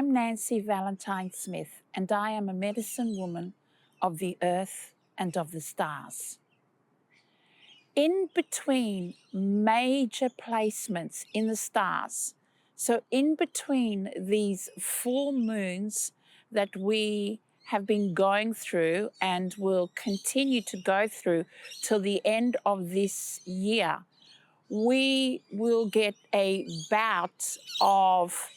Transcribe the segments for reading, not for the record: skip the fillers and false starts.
I'm Nancy Valentine Smith, and I am a medicine woman of the earth and of the stars. In between major placements in the stars, so in between these full moons that we have been going through and will continue to go through till the end of this year, we will get a bout of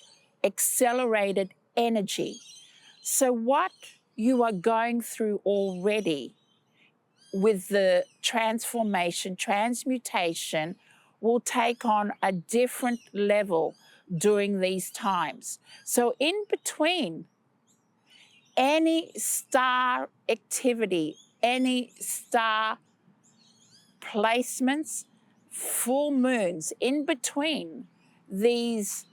accelerated energy. So what you are going through already with the transformation, transmutation, will take on a different level during these times. So in between any star activity, any star placements, full moons, in between these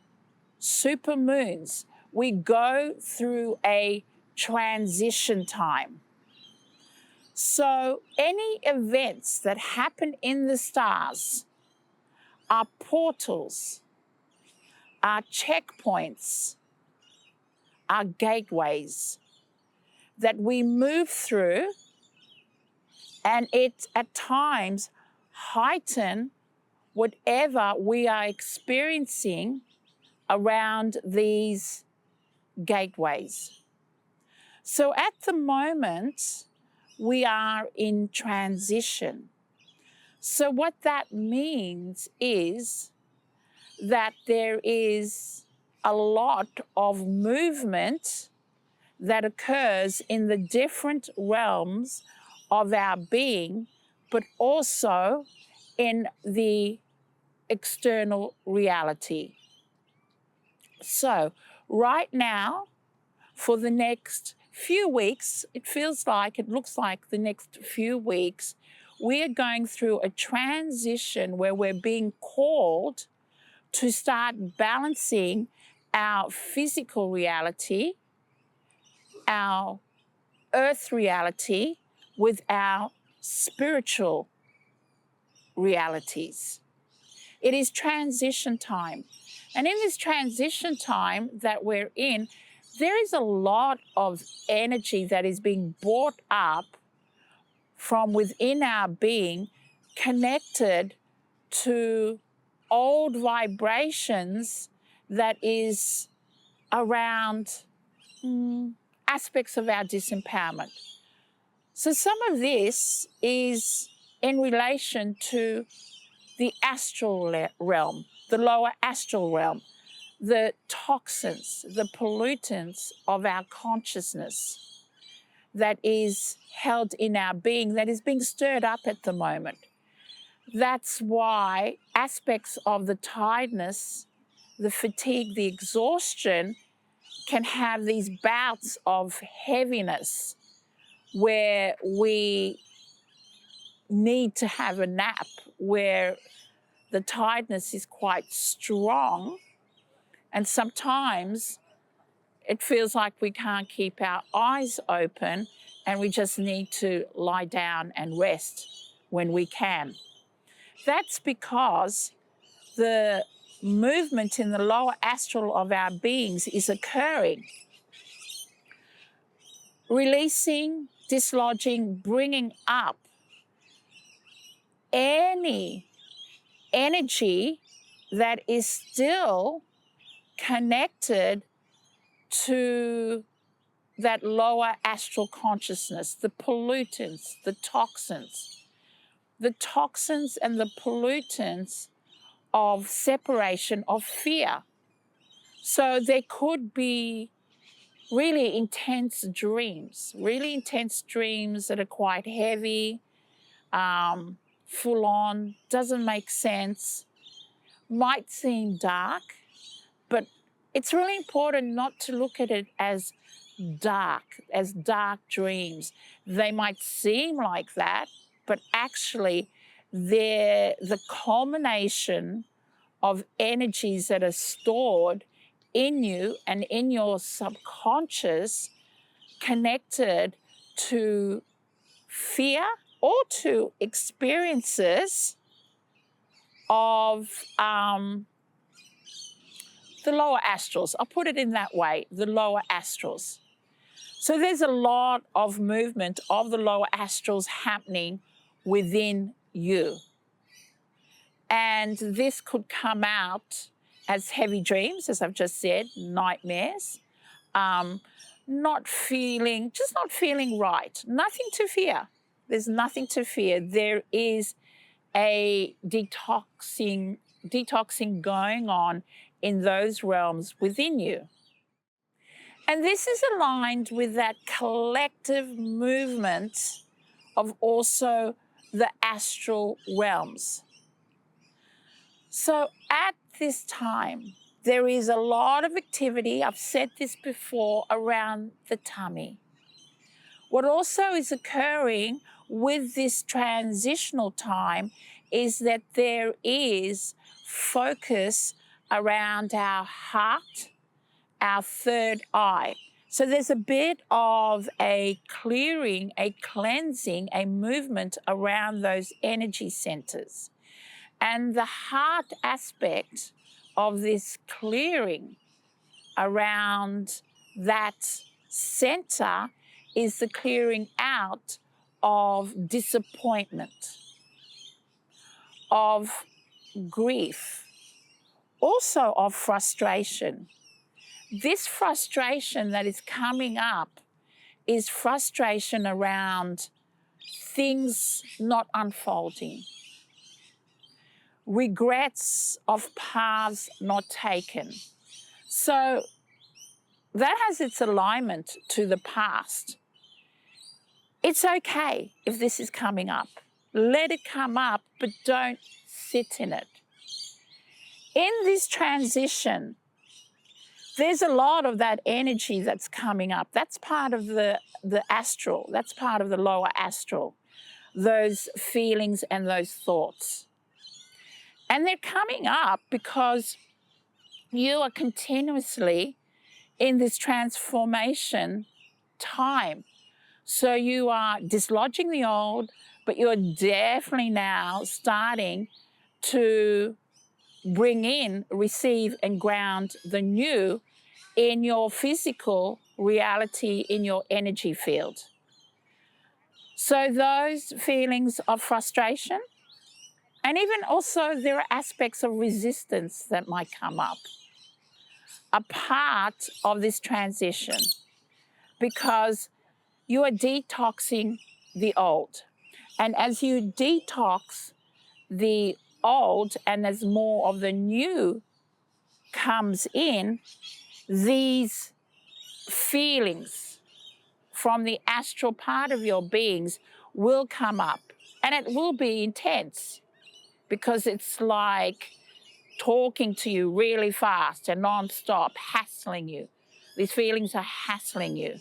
super moons, we go through a transition time. So any events that happen in the stars are portals, are checkpoints, are gateways that we move through, and it at times heighten whatever we are experiencing around these gateways. So at the moment, we are in transition. So what that means is that there is a lot of movement that occurs in the different realms of our being, but also in the external reality. So right now, for the next few weeks, it looks like the next few weeks, we are going through a transition where we're being called to start balancing our physical reality, our earth reality, with our spiritual realities. It is transition time. And in this transition time that we're in, there is a lot of energy that is being brought up from within our being, connected to old vibrations that is around aspects of our disempowerment. So some of this is in relation to the astral realm, the lower astral realm, the toxins, the pollutants of our consciousness that is held in our being, that is being stirred up at the moment. That's why aspects of the tiredness, the fatigue, the exhaustion can have these bouts of heaviness where we need to have a nap, where the tiredness is quite strong, and sometimes it feels like we can't keep our eyes open and we just need to lie down and rest when we can. That's because the movement in the lower astral of our beings is occurring, releasing, dislodging, bringing up any energy that is still connected to that lower astral consciousness, the pollutants, the toxins and the pollutants of separation, of fear. So there could be really intense dreams that are quite heavy, full on, doesn't make sense, might seem dark, but it's really important not to look at it as dark dreams. They might seem like that, but actually they're the culmination of energies that are stored in you and in your subconscious, connected to fear or to experiences of the lower astrals. I'll put it in that way, the lower astrals. So there's a lot of movement of the lower astrals happening within you. And this could come out as heavy dreams, as I've just said, nightmares, just not feeling right. Nothing to fear. There's nothing to fear. There is a detoxing going on in those realms within you. And this is aligned with that collective movement of also the astral realms. So at this time, there is a lot of activity, I've said this before, around the tummy. What also is occurring with this transitional time is that there is focus around our heart, our third eye. So there's a bit of a clearing, a cleansing, a movement around those energy centers. And the heart aspect of this clearing around that center is the clearing out of disappointment, of grief, also of frustration. This frustration that is coming up is frustration around things not unfolding, regrets of paths not taken. So that has its alignment to the past. It's okay if this is coming up. Let it come up, but don't sit in it. In this transition, there's a lot of that energy that's coming up. That's part of the astral. That's part of the lower astral, those feelings and those thoughts. And they're coming up because you are continuously in this transformation time. So you are dislodging the old, but you're definitely now starting to bring in, receive, and ground the new in your physical reality, in your energy field. So those feelings of frustration, and even also there are aspects of resistance that might come up, a part of this transition, because you are detoxing the old. And as you detox the old and as more of the new comes in, these feelings from the astral part of your beings will come up, and it will be intense because it's like talking to you really fast and non-stop, hassling you. These feelings are hassling you.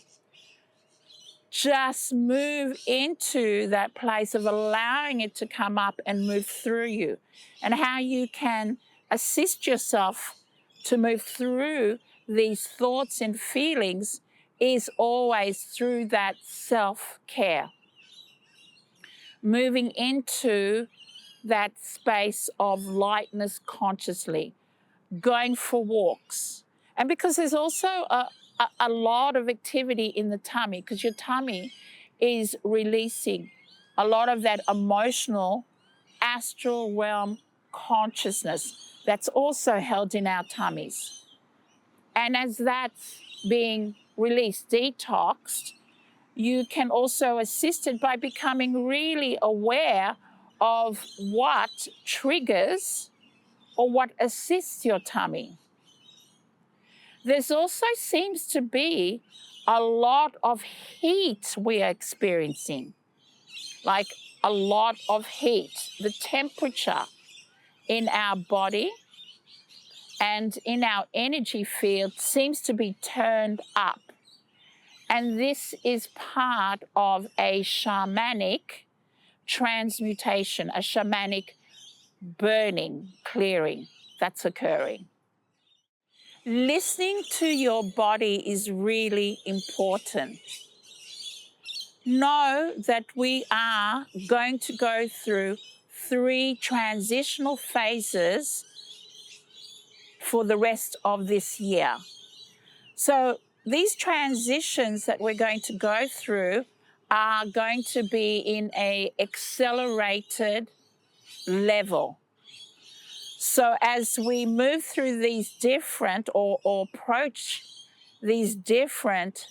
Just move into that place of allowing it to come up and move through you, and how you can assist yourself to move through these thoughts and feelings is always through that self-care. Moving into that space of lightness consciously, going for walks. And because there's also a lot of activity in the tummy, because your tummy is releasing a lot of that emotional astral realm consciousness that's also held in our tummies. And as that's being released, detoxed, you can also assist it by becoming really aware of what triggers or what assists your tummy. There's also seems to be a lot of heat we are experiencing, like a lot of heat. The temperature in our body and in our energy field seems to be turned up. And this is part of a shamanic transmutation, a shamanic burning, clearing that's occurring. Listening to your body is really important. Know that we are going to go through 3 transitional phases for the rest of this year. So these transitions that we're going to go through are going to be in an accelerated level. So as we move through these different or approach these different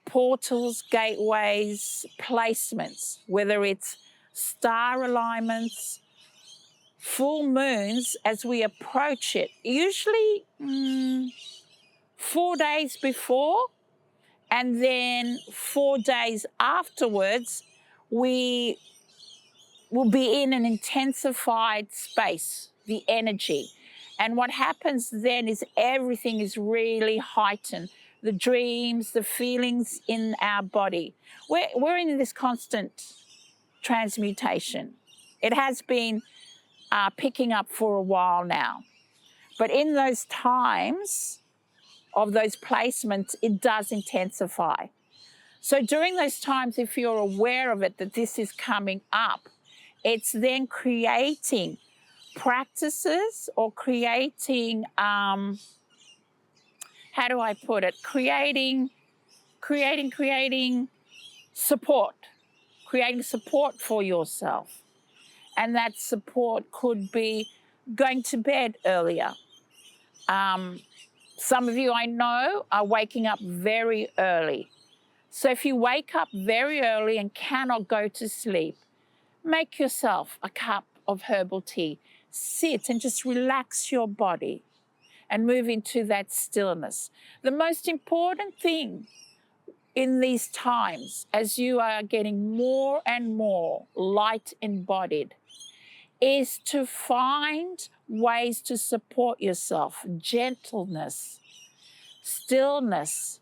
portals, gateways, placements, whether it's star alignments, full moons, as we approach it, usually 4 days before and then 4 days afterwards, we will be in an intensified space, the energy. And what happens then is everything is really heightened. The dreams, the feelings in our body. We're in this constant transmutation. It has been picking up for a while now. But in those times of those placements, it does intensify. So during those times, if you're aware of it, that this is coming up, it's then creating practices or creating, how do I put it? Creating support, creating support for yourself. And that support could be going to bed earlier. Some of you I know are waking up very early. So if you wake up very early and cannot go to sleep, make yourself a cup of herbal tea. Sit and just relax your body and move into that stillness. The most important thing in these times, as you are getting more and more light embodied, is to find ways to support yourself, gentleness, stillness.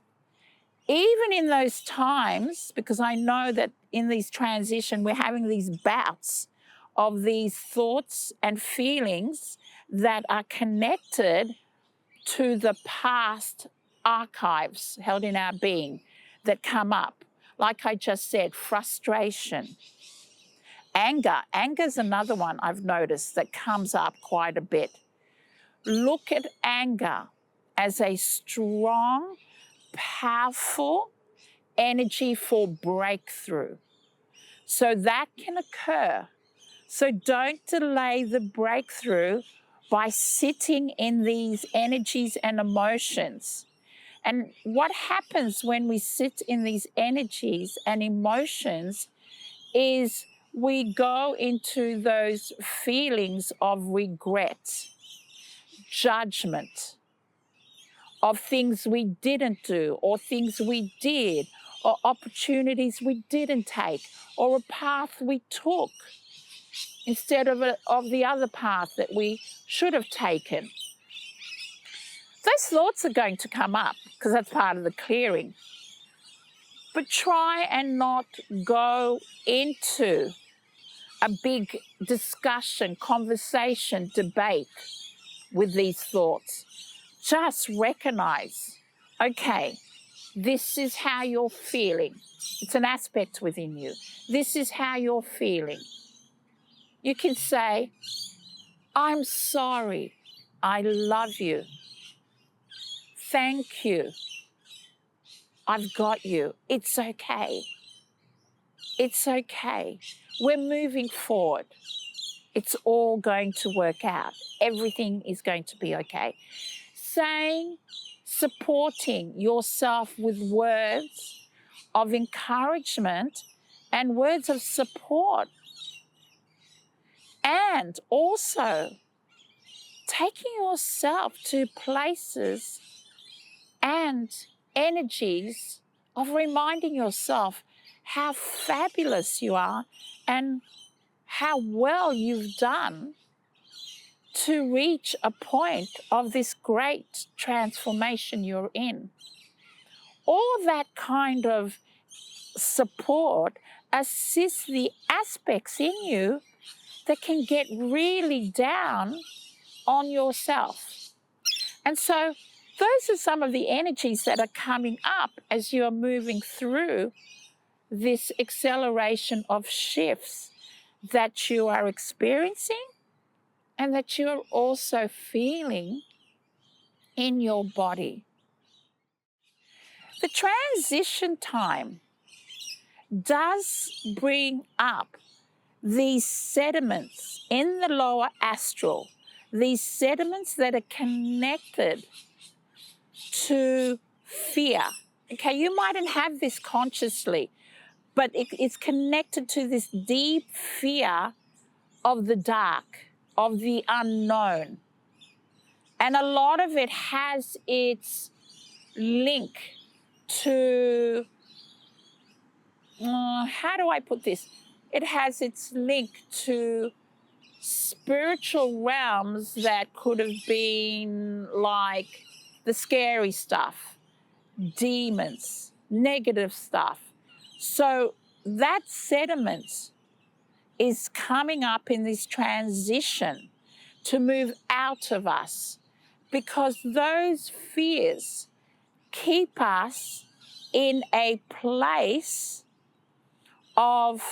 Even in those times, because I know that in these transition, we're having these bouts of these thoughts and feelings that are connected to the past archives held in our being that come up. Like I just said, frustration, anger. Anger is another one I've noticed that comes up quite a bit. Look at anger as a strong, powerful energy for breakthrough. So that can occur. So don't delay the breakthrough by sitting in these energies and emotions. And what happens when we sit in these energies and emotions is we go into those feelings of regret, judgment, of things we didn't do or things we did or opportunities we didn't take or a path we took instead of the other path that we should have taken. Those thoughts are going to come up because that's part of the clearing. But try and not go into a big discussion, conversation, debate with these thoughts. Just recognize, okay, this is how you're feeling. It's an aspect within you. This is how you're feeling. You can say, I'm sorry. I love you. Thank you. I've got you. It's okay. It's okay. We're moving forward. It's all going to work out. Everything is going to be okay. Saying, supporting yourself with words of encouragement and words of support. And also taking yourself to places and energies of reminding yourself how fabulous you are and how well you've done to reach a point of this great transformation you're in. All that kind of support assists the aspects in you that can get really down on yourself. And so those are some of the energies that are coming up as you are moving through this acceleration of shifts that you are experiencing and that you're also feeling in your body. The transition time does bring up these sediments in the lower astral, these sediments that are connected to fear. Okay, you mightn't have this consciously, but it's connected to this deep fear of the dark, of the unknown. And a lot of it has its link to, how do I put this? It has its link to spiritual realms that could have been like the scary stuff, demons, negative stuff. So that sediment is coming up in this transition to move out of us, because those fears keep us in a place of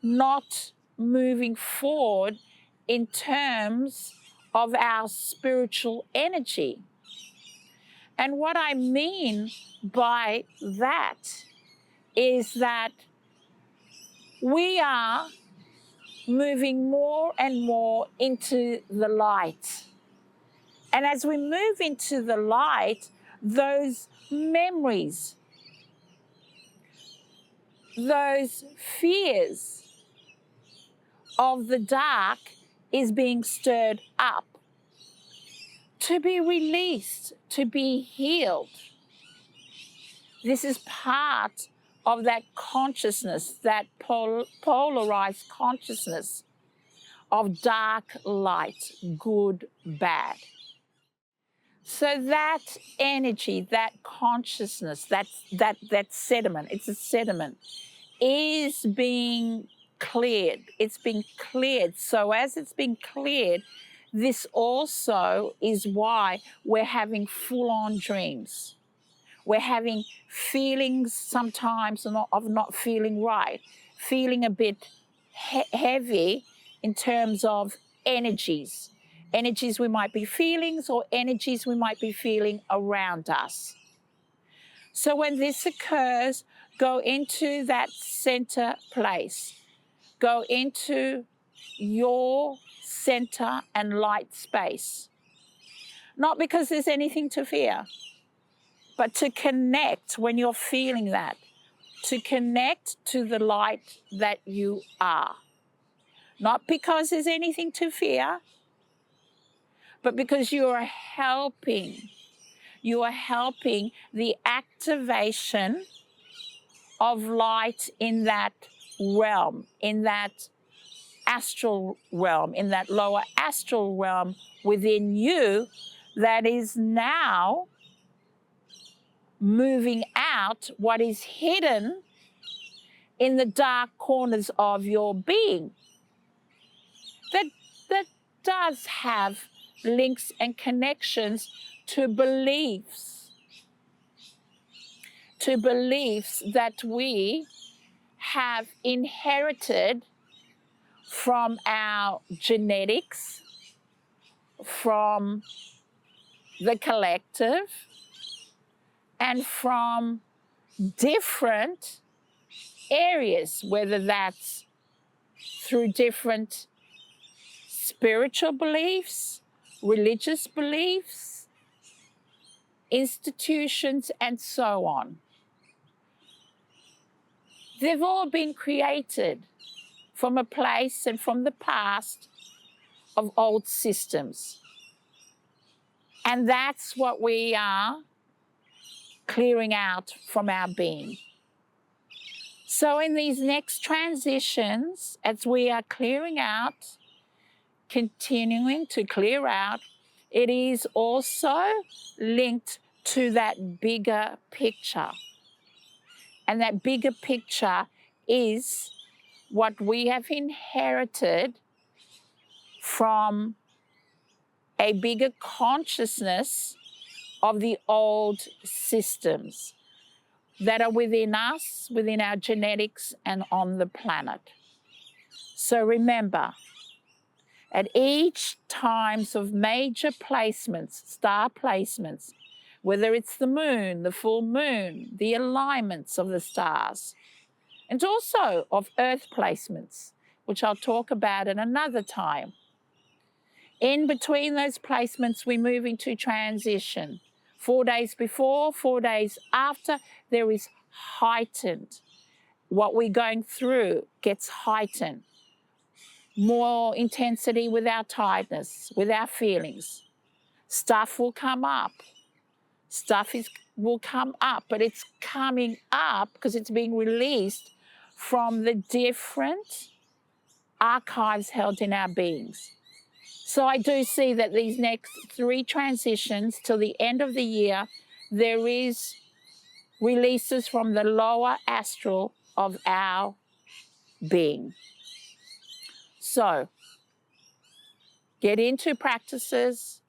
not moving forward in terms of our spiritual energy. And what I mean by that is that we are moving more and more into the light. And as we move into the light, those memories, those fears of the dark is being stirred up to be released, to be healed. This is part of that consciousness, that polarized consciousness of dark, light, good, bad. So that energy, that consciousness, that sediment, it's a sediment, is being cleared. It's being cleared. So as it's being cleared, this also is why we're having full-on dreams. We're having feelings sometimes of not feeling right, feeling a bit heavy in terms of energies. Energies we might be feelings, or energies we might be feeling around us. So when this occurs, go into that center place. Go into your center and light space. Not because there's anything to fear, but to connect when you're feeling that. To connect to the light that you are. Not because there's anything to fear, but because you are helping. You are helping the activation of light in that realm, in that astral realm, in that lower astral realm within you that is now moving out what is hidden in the dark corners of your being. That does have links and connections to beliefs that we have inherited from our genetics, from the collective, and from different areas, whether that's through different spiritual beliefs, religious beliefs, institutions, and so on. They've all been created from a place and from the past of old systems. And that's what we are clearing out from our being. So in these next transitions, as we are clearing out, continuing to clear out, it is also linked to that bigger picture. And that bigger picture is what we have inherited from a bigger consciousness of the old systems that are within us, within our genetics, and on the planet. So remember, At each times of major placements, star placements, whether it's the moon, the full moon, the alignments of the stars, and also of earth placements, which I'll talk about at another time. In between those placements, we move into transition. 4 days before, 4 days after, there is heightened. What we're going through gets heightened. More intensity with our tiredness, with our feelings. Stuff will come up. Will come up, but it's coming up because it's being released from the different archives held in our beings. So I do see that these next 3 transitions till the end of the year, there is releases from the lower astral of our being. So get into practices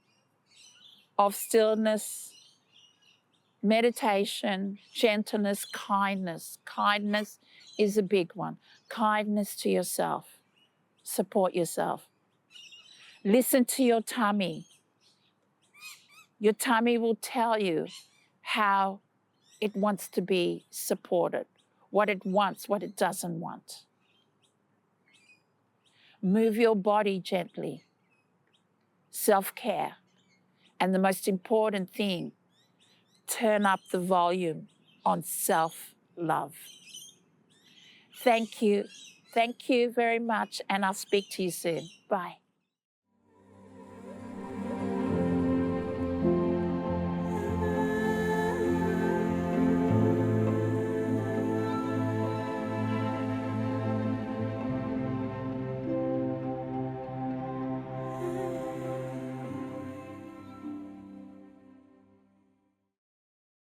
of stillness, meditation, gentleness, kindness. Kindness is a big one. Kindness to yourself. Support yourself. Listen to your tummy. Your tummy will tell you how it wants to be supported, what it wants, what it doesn't want. Move your body gently. Self-care. And the most important thing, turn up the volume on self-love. Thank you. Thank you very much, and I'll speak to you soon. Bye.